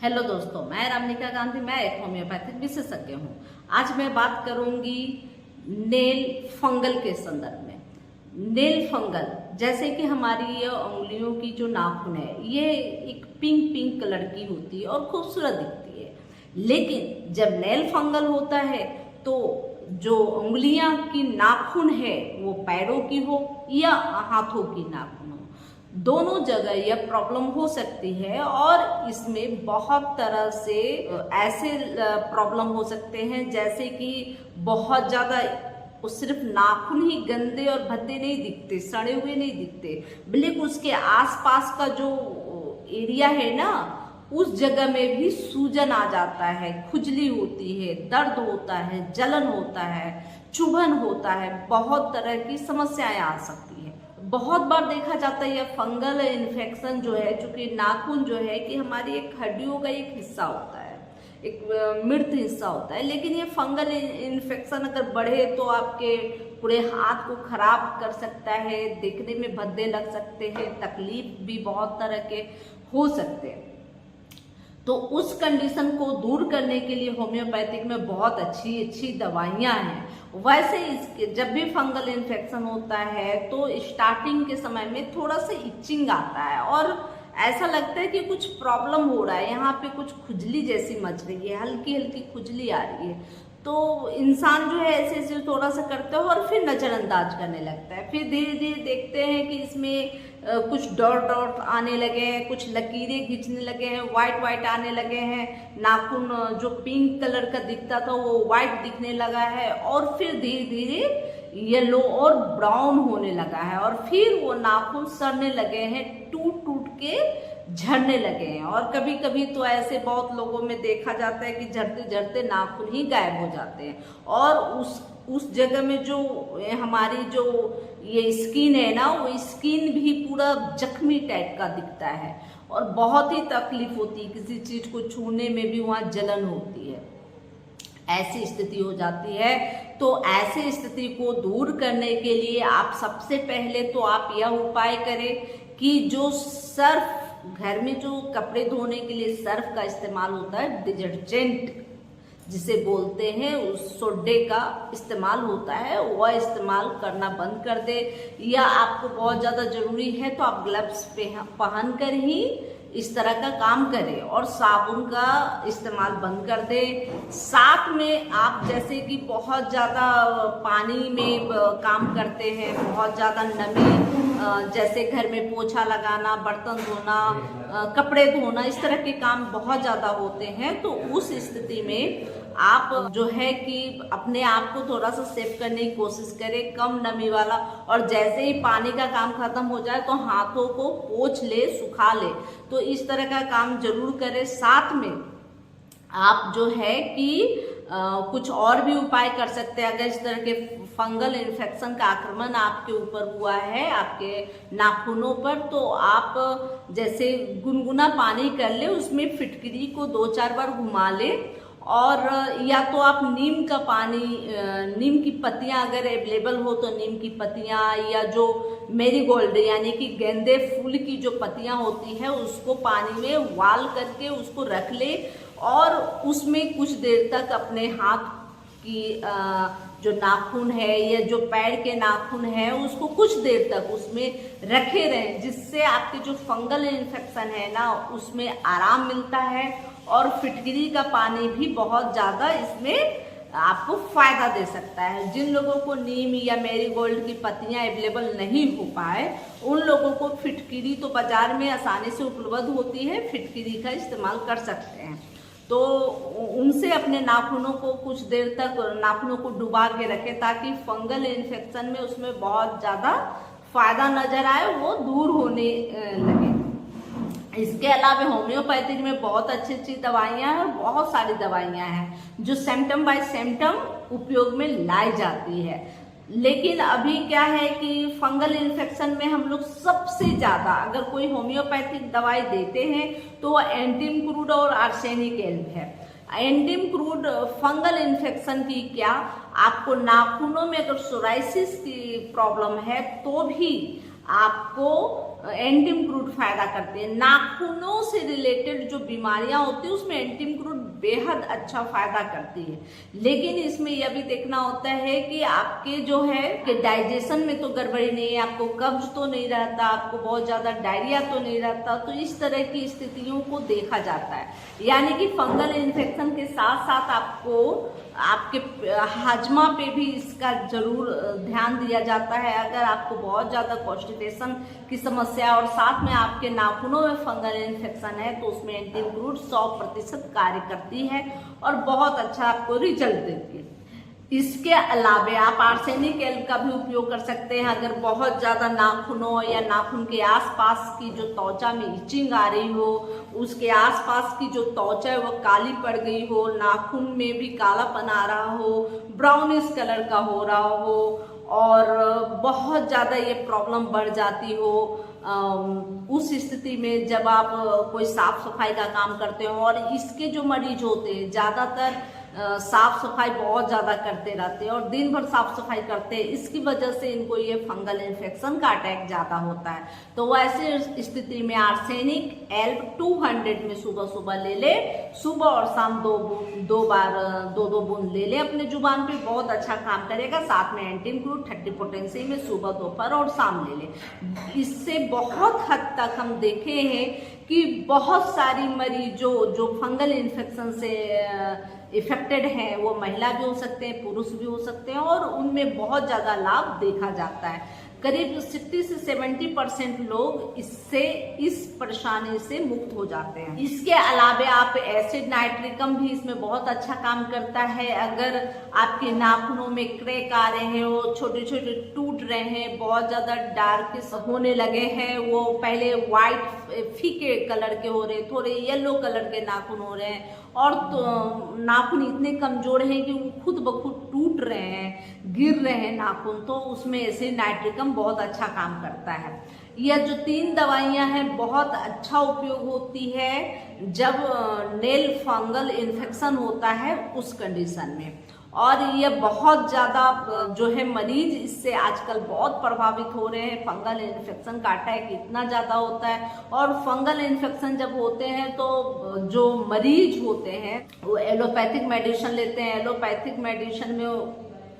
Hello दोस्तों, मैं रामनिका गांधी, मैं एक होम्योपैथिक विशेषज्ञ हूँ। आज मैं बात करूंगी नेल फंगल के संदर्भ में। नेल फंगल जैसे कि हमारी ये उंगलियों की जो नाखून है, ये एक पिंक पिंक कलर की होती है और खूबसूरत दिखती है। लेकिन जब नेल फंगल होता है तो जो उंगलियां की नाखून है, वो पैरों की हो या हाथों की नाखून हो, दोनों जगह यह प्रॉब्लम हो सकती है। और इसमें बहुत तरह से ऐसे प्रॉब्लम हो सकते हैं, जैसे कि बहुत ज़्यादा सिर्फ नाखून ही गंदे और भद्दे नहीं दिखते, सड़े हुए नहीं दिखते, बल्कि उसके आसपास का जो एरिया है ना, उस जगह में भी सूजन आ जाता है, खुजली होती है, दर्द होता है, जलन होता है, चुभन होता है, बहुत तरह की समस्याएं आ सकती है। बहुत बार देखा जाता है यह फंगल इन्फेक्शन जो है, चूंकि नाखून जो है कि हमारी एक हड्डियों का एक हिस्सा होता है, एक मृत हिस्सा होता है, लेकिन ये फंगल इन्फेक्शन अगर बढ़े तो आपके पूरे हाथ को खराब कर सकता है, देखने में भद्दे लग सकते हैं, तकलीफ भी बहुत तरह के हो सकते हैं। तो उस कंडीशन को दूर करने के लिए होम्योपैथिक में बहुत अच्छी अच्छी दवाइयाँ हैं। वैसे जब भी फंगल इन्फेक्शन होता है तो स्टार्टिंग के समय में थोड़ा सा इचिंग आता है और ऐसा लगता है कि कुछ प्रॉब्लम हो रहा है, यहाँ पे कुछ खुजली जैसी मच रही है, हल्की हल्की खुजली आ रही है। तो इंसान जो है ऐसे ऐसे थोड़ा सा करता है और फिर नज़रअंदाज करने लगता है। फिर धीरे धीरे देखते हैं कि इसमें कुछ डॉट डॉट आने लगे हैं, कुछ लकीरें खींचने लगे हैं, वाइट वाइट आने लगे हैं, नाखून जो पिंक कलर का दिखता था वो वाइट दिखने लगा है, और फिर धीरे धीरे येलो और ब्राउन होने लगा है, और फिर वो नाखून सड़ने लगे हैं, टूट टूट के झड़ने लगे हैं। और कभी कभी तो ऐसे बहुत लोगों में देखा जाता है कि झड़ते झड़ते नाखून ही गायब हो जाते हैं, और उस जगह में जो हमारी जो ये स्किन है ना, वो स्किन भी पूरा जख्मी टाइप का दिखता है और बहुत ही तकलीफ होती है, किसी चीज को छूने में भी वहाँ जलन होती है, ऐसी स्थिति हो जाती है। तो ऐसी स्थिति को दूर करने के लिए आप सबसे पहले तो आप यह उपाय करें कि जो सर्फ, घर में जो कपड़े धोने के लिए सर्फ का इस्तेमाल होता है, डिटर्जेंट जिसे बोलते हैं, उस सोडे का इस्तेमाल होता है, वह इस्तेमाल करना बंद कर दे। या आपको बहुत ज़्यादा ज़रूरी है तो आप ग्लव्स पहन कर ही इस तरह का काम करें, और साबुन का इस्तेमाल बंद कर दें। साथ में आप जैसे कि बहुत ज़्यादा पानी में काम करते हैं, बहुत ज़्यादा नमी, जैसे घर में पोछा लगाना, बर्तन धोना, कपड़े धोना, इस तरह के काम बहुत ज़्यादा होते हैं, तो उस स्थिति में आप जो है कि अपने आप को थोड़ा सा सेव करने की कोशिश करें, कम नमी वाला, और जैसे ही पानी का काम खत्म हो जाए तो हाथों को पोंछ ले, सुखा ले, तो इस तरह का काम जरूर करें। साथ में आप जो है कि कुछ और भी उपाय कर सकते हैं। अगर इस तरह के फंगल इन्फेक्शन का आक्रमण आपके ऊपर हुआ है, आपके नाखूनों पर, तो आप जैसे गुनगुना पानी कर ले, उसमें फिटकरी को 2-4 बार घुमा ले, और या तो आप नीम का पानी, नीम की पत्तियां अगर अवेलेबल हो तो नीम की पत्तियां, या जो मेरीगोल्ड यानी कि गेंदे फूल की जो पत्तियां होती है, उसको पानी में उबाल करके उसको रख ले, और उसमें कुछ देर तक अपने हाथ की जो नाखून है या जो पैर के नाखून है, उसको कुछ देर तक उसमें रखे रहें, जिससे आपके जो फंगल इन्फेक्शन है ना, उसमें आराम मिलता है। और फिटकरी का पानी भी बहुत ज़्यादा इसमें आपको फायदा दे सकता है। जिन लोगों को नीम या मेरीगोल्ड की पत्तियां अवेलेबल नहीं हो पाए, उन लोगों को फिटकरी तो बाजार में आसानी से उपलब्ध होती है, फिटकरी का इस्तेमाल कर सकते हैं। तो उनसे अपने नाखूनों को कुछ देर तक नाखूनों को डुबा के रखें, ताकि फंगल इन्फेक्शन में उसमें बहुत ज़्यादा फायदा नजर आए, वो दूर होने लगे। इसके अलावा होम्योपैथिक में बहुत अच्छी अच्छी दवाइयाँ हैं, बहुत सारी दवाइयाँ हैं जो सिम्टम बाय सिम्टम उपयोग में लाई जाती है। लेकिन अभी क्या है कि फंगल इन्फेक्शन में हम लोग सबसे ज़्यादा अगर कोई होम्योपैथिक दवाई देते हैं तो वो एंटीम क्रूड और आर्सेनिक एल्ब है। एंटीम क्रूड फंगल इन्फेक्शन की क्या, आपको नाखूनों में अगर सोराइसिस की प्रॉब्लम है तो भी आपको एंटीमक्रूड फायदा करती है। नाखूनों से रिलेटेड जो बीमारियां होती है उसमें एंटीमक्रूड बेहद अच्छा फायदा करती है। लेकिन इसमें यह भी देखना होता है कि आपके जो है कि डाइजेशन में तो गड़बड़ी नहीं है, आपको कब्ज तो नहीं रहता, आपको बहुत ज्यादा डायरिया तो नहीं रहता, तो इस तरह की स्थितियों को देखा जाता है। यानी कि फंगल इन्फेक्शन के साथ साथ आपको आपके हाजमा पे भी इसका जरूर ध्यान दिया जाता है। अगर आपको बहुत ज्यादा कॉन्स्टिपेशन की समस्या और साथ में आपके नाखूनों में फंगल इन्फेक्शन है तो उसमें एंटीमक्रूड 100% कार्य करती है और बहुत अच्छा आपको रिजल्ट देती है। इसके अलावा आप आर्सेनिक एल्ब का भी उपयोग कर सकते हैं। अगर बहुत ज़्यादा नाखूनों या नाखून के आसपास की जो त्वचा में इचिंग आ रही हो, उसके आसपास की जो त्वचा है वो काली पड़ गई हो, नाखून में भी कालापन आ रहा हो, ब्राउनिश कलर का हो रहा हो और बहुत ज़्यादा ये प्रॉब्लम बढ़ जाती हो, उस स्थिति में जब आप कोई साफ सफाई का काम करते हो, और इसके जो मरीज होते हैं ज़्यादातर साफ सफाई बहुत ज़्यादा करते रहते हैं और दिन भर साफ सफाई करते हैं, इसकी वजह से इनको ये फंगल इन्फेक्शन का अटैक ज़्यादा होता है। तो वैसे स्थिति में आर्सेनिक एल्ब 200 में सुबह सुबह ले ले, सुबह और शाम दो बार 2 बूंद ले ले अपने जुबान पे, बहुत अच्छा काम करेगा। साथ में एंटीमक्रूड 30 पोटेंसी में सुबह दोपहर और शाम ले ले। इससे बहुत हद तक हम देखे हैं कि बहुत सारी मरीजों जो फंगल इन्फेक्शन से इफेक्टेड हैं, वो महिला भी हो सकते हैं, पुरुष भी हो सकते हैं, और उनमें बहुत ज़्यादा लाभ देखा जाता है। करीब 60 से 70% लोग इससे इस परेशानी से मुक्त हो जाते हैं। इसके अलावा आप एसिड नाइट्रिकम भी इसमें बहुत अच्छा काम करता है। अगर आपके नाखूनों में क्रैक आ रहे हैं, वो छोटे छोटे टूट रहे हैं, बहुत ज़्यादा डार्क होने लगे हैं, वो पहले वाइट फीके कलर के हो रहे, थोड़े येलो कलर के नाखून हो रहे हैं, और तो नाखून इतने कमजोर हैं कि वो खुद ब खुद टूट रहे हैं, गिर रहे हैं नाखून, तो उसमें एसिड नाइट्रिकम बहुत अच्छा काम करता है। यह जो 3 दवाइयां हैं बहुत अच्छा उपयोग होती है जब नेल फंगल इन्फेक्शन होता है उस कंडीशन में, और ये बहुत ज़्यादा जो है मरीज इससे आजकल बहुत प्रभावित हो रहे हैं। फंगल इन्फेक्शन का अटैक इतना ज़्यादा होता है, और फंगल इन्फेक्शन जब होते हैं तो जो मरीज होते हैं वो एलोपैथिक मेडिसिन लेते हैं। एलोपैथिक मेडिसिन में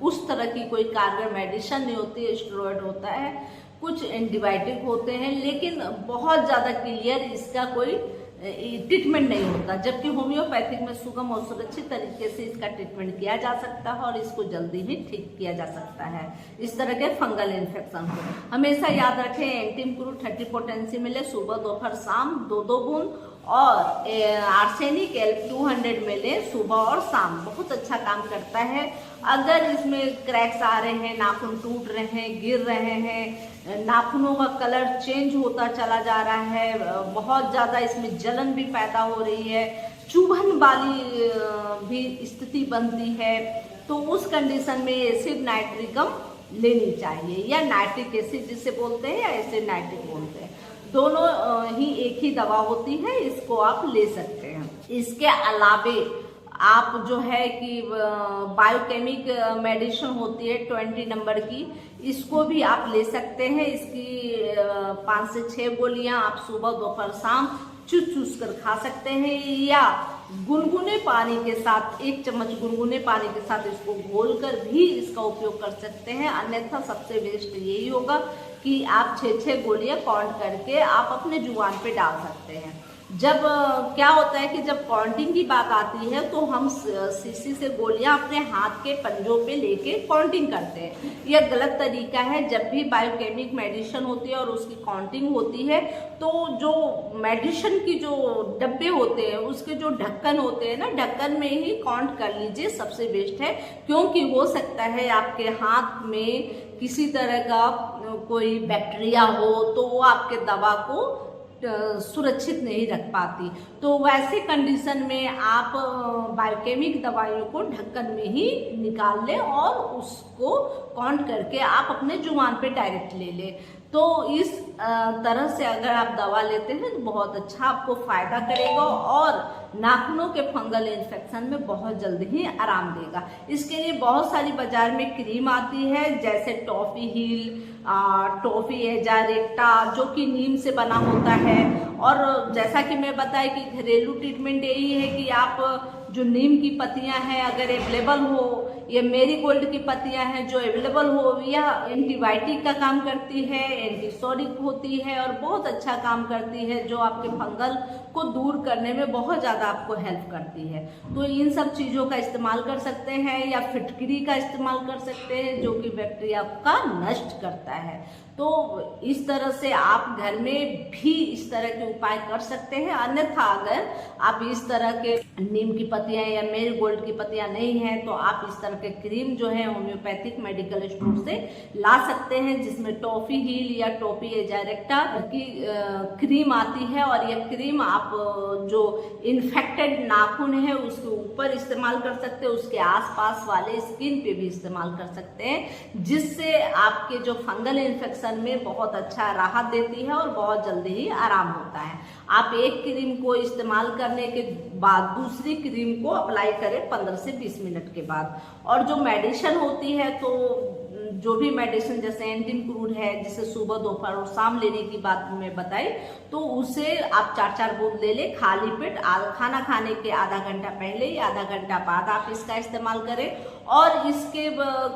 उस तरह की कोई कारगर मेडिसिन नहीं होती है, स्टेरॉइड होता है, कुछ एंटीबायोटिक होते हैं, लेकिन बहुत ज़्यादा क्लियर इसका कोई ट्रीटमेंट नहीं होता। जबकि होम्योपैथिक में सुगम और सुरक्षित तरीके से इसका ट्रीटमेंट किया जा सकता है और इसको जल्दी ही ठीक किया जा सकता है। इस तरह के फंगल इन्फेक्शन को हमेशा याद रखें, एंटीमक्रूड 30 पोटेंसी मिले, सुबह दोपहर शाम 2 बूंद, और आर्सेनिक एल्ब 200 मिले सुबह और शाम, बहुत अच्छा काम करता है। अगर इसमें क्रैक्स आ रहे हैं, नाखून टूट रहे हैं, गिर रहे हैं, नाखूनों का कलर चेंज होता चला जा रहा है, बहुत ज़्यादा इसमें जलन भी पैदा हो रही है, चुभन वाली भी स्थिति बनती है, तो उस कंडीशन में एसिड नाइट्रिकम लेनी चाहिए, या नाइट्रिक एसिड जिसे बोलते हैं, या एसिड नाइट्रिक बोलते हैं। दोनों ही एक ही दवा होती है, इसको आप ले सकते हैं। इसके अलावे आप जो है कि बायोकेमिक मेडिसिन होती है 20 नंबर की, इसको भी आप ले सकते हैं। इसकी 5 से 6 गोलियां आप सुबह दोपहर शाम चूस कर खा सकते हैं, या गुनगुने पानी के साथ 1 चम्मच गुनगुने पानी के साथ इसको घोलकर भी इसका उपयोग कर सकते हैं। अन्यथा सबसे बेस्ट यही होगा कि आप 6 गोलियां काउंट करके आप अपने जुबान पे डाल सकते हैं। जब क्या होता है कि जब काउंटिंग की बात आती है तो हम शीशी से गोलियां अपने हाथ के पंजों पे लेके काउंटिंग करते हैं। यह गलत तरीका है। जब भी बायोकेमिक मेडिसिन होती है और उसकी काउंटिंग होती है तो जो मेडिसिन की जो डब्बे होते हैं उसके जो ढक्कन होते हैं ना, ढक्कन में ही काउंट कर लीजिए, सबसे बेस्ट है। क्योंकि हो सकता है आपके हाथ में किसी तरह का कोई बैक्टीरिया हो तो वो आपके दवा को सुरक्षित नहीं रख पाती। तो वैसे कंडीशन में आप बायोकेमिक दवाइयों को ढक्कन में ही निकाल लें और उसको काउंट करके आप अपने जुबान पे डायरेक्ट ले लें। तो इस तरह से अगर आप दवा लेते हैं तो बहुत अच्छा आपको फायदा करेगा और नाखूनों के फंगल इन्फेक्शन में बहुत जल्द ही आराम देगा। इसके लिए बहुत सारी बाजार में क्रीम आती है, जैसे टॉफी हील, टॉफी एजारेक्टा जो कि नीम से बना होता है। और जैसा कि मैं बताया कि घरेलू ट्रीटमेंट यही है कि आप जो नीम की पत्तियां हैं अगर अवेलेबल हो, या मेरीगोल्ड की पत्तियां हैं जो अवेलेबल हो, यह एंटीबायोटिक का काम करती है, एंटीसोडिक होती है और बहुत अच्छा काम करती है, जो आपके फंगल को दूर करने में बहुत ज़्यादा आपको हेल्प करती है। तो इन सब चीज़ों का इस्तेमाल कर सकते हैं, या फिटकरी का इस्तेमाल कर सकते हैं जो कि बैक्टीरिया का नष्ट करता है। तो इस तरह से आप घर में भी इस तरह के उपाय कर सकते हैं। अन्यथा अगर आप इस तरह के नीम की पत्तियां या मेरीगोल्ड की पत्तियां नहीं हैं तो आप इस तरह के क्रीम जो है होम्योपैथिक मेडिकल स्टोर से ला सकते हैं, जिसमें टॉफी हील या टॉफी एजारेक्टा की क्रीम आती है। और यह क्रीम आप जो इन्फेक्टेड नाखून है उसके ऊपर इस्तेमाल कर सकते हैं, उसके आसपास वाले स्किन पे भी इस्तेमाल कर सकते हैं, जिससे आपके जो फंगल इन्फेक्शन में बहुत अच्छा राहत देती है और बहुत जल्दी ही आराम होता है। आप एक क्रीम को इस्तेमाल करने के बाद दूसरी क्रीम को अप्लाई करें 15 से 20 मिनट के बाद। और जो मेडिसिन होती है, तो जो भी मेडिसिन जैसे एंटीम क्रूड है, जिसे सुबह दोपहर और शाम लेने की बात मैं बताई, तो उसे आप 4-4 बूंद ले ले खाली पेट खाना खाने के आधा घंटा पहले या आधा घंटा बाद आप इसका इस्तेमाल करें। और इसके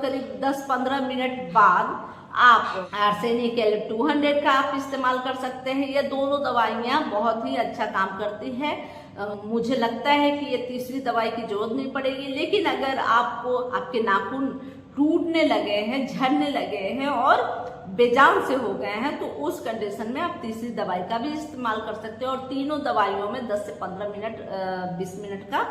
करीब 10-15 मिनट बाद आप आर्सेनिक एलिप 200 का आप इस्तेमाल कर सकते हैं। ये दोनों दवाइयाँ बहुत ही अच्छा काम करती है। मुझे लगता है कि ये तीसरी दवाई की जरूरत नहीं पड़ेगी। लेकिन अगर आपको आपके नाखून टूटने लगे हैं, झड़ने लगे हैं और बेजान से हो गए हैं, तो उस कंडीशन में आप तीसरी दवाई का भी इस्तेमाल कर सकते हैं। और तीनों दवाइयों में 10 से 15 मिनट 20 मिनट का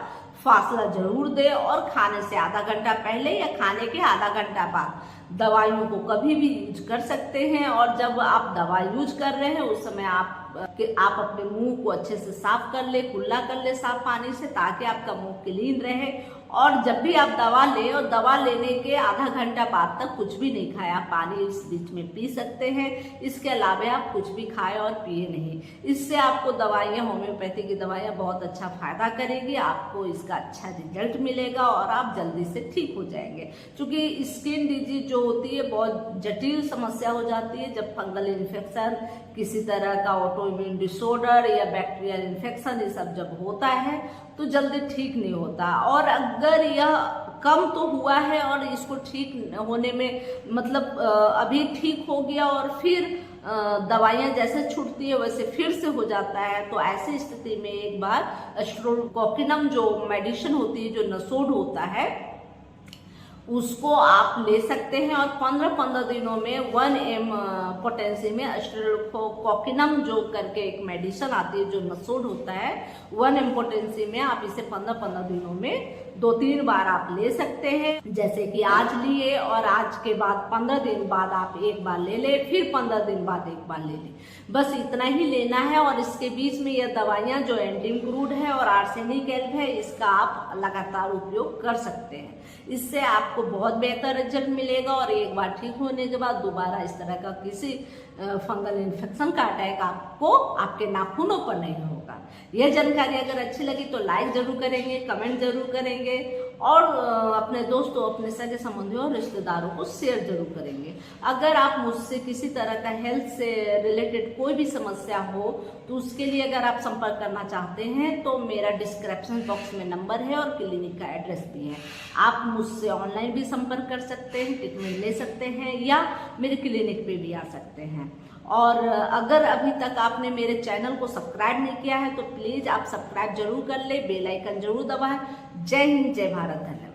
फासला जरूर दे, और खाने से आधा घंटा पहले या खाने के आधा घंटा बाद दवाइयों को कभी भी यूज कर सकते हैं। और जब आप दवा यूज कर रहे हैं उस समय आप अपने मुंह को अच्छे से साफ कर ले, कुल्ला कर ले साफ पानी से, ताकि आपका मुंह क्लीन रहे। और जब भी आप दवा लें, और दवा लेने के आधा घंटा बाद तक कुछ भी नहीं खाया, पानी इस बीच में पी सकते हैं। इसके अलावा आप कुछ भी खाए और पिए नहीं। इससे आपको दवाइयाँ, होम्योपैथी की दवाइयाँ बहुत अच्छा फायदा करेगी, आपको इसका अच्छा रिजल्ट मिलेगा और आप जल्दी से ठीक हो जाएंगे। क्योंकि स्किन डिजीज जो होती है बहुत जटिल समस्या हो जाती है। जब फंगल इन्फेक्शन, किसी तरह का ऑटोइम्यून डिसऑर्डर या बैक्टीरियल इन्फेक्शन, ये सब जब होता है तो जल्दी ठीक नहीं होता। और अगर यह कम तो हुआ है और इसको ठीक होने में मतलब अभी ठीक हो गया और फिर दवाइयाँ जैसे छूटती है वैसे फिर से हो जाता है, तो ऐसी स्थिति में एक बार स्ट्रेप्टोकोकम जो मेडिसिन होती है, जो नसोड होता है, उसको आप ले सकते हैं। और 15-15 दिनों में 1 mg पोटेंसी में स्ट्रेप्टोकोकम जो करके एक मेडिसिन आती है, जो नसोड होता है, 1 mg पोटेंसी में आप इसे 15-15 दिनों में 2-3 बार आप ले सकते हैं। जैसे कि आज लिए और आज के बाद 15 दिन बाद आप एक बार ले ले, फिर 15 दिन बाद एक बार ले ले, बस इतना ही लेना है। और इसके बीच में यह दवाइयाँ जो एंटीम क्रूड है और आर्सेनिक एल्ब है, इसका आप लगातार उपयोग कर सकते हैं। इससे आपको बहुत बेहतर रिजल्ट मिलेगा। और एक बार ठीक होने के बाद दोबारा इस तरह का किसी फंगल इन्फेक्शन का अटैक आपको आपके नाखूनों पर नहीं होगा। यह जानकारी अगर अच्छी लगी तो लाइक जरूर करेंगे, कमेंट जरूर करेंगे, और अपने दोस्तों, अपने सगे संबंधियों और रिश्तेदारों को शेयर जरूर करेंगे। अगर आप मुझसे किसी तरह का हेल्थ से रिलेटेड कोई भी समस्या हो तो उसके लिए अगर आप संपर्क करना चाहते हैं तो मेरा डिस्क्रिप्शन बॉक्स में नंबर है और क्लिनिक का एड्रेस भी है। आप मुझसे ऑनलाइन भी संपर्क कर सकते हैं, ट्रीटमेंट ले सकते हैं, या मेरे क्लिनिक पे भी आ सकते हैं। और अगर अभी तक आपने मेरे चैनल को सब्सक्राइब नहीं किया है तो प्लीज़ आप सब्सक्राइब जरूर कर ले, बेल आइकन जरूर दबाएं। जय हिंद, जय भारत, धन्यवाद।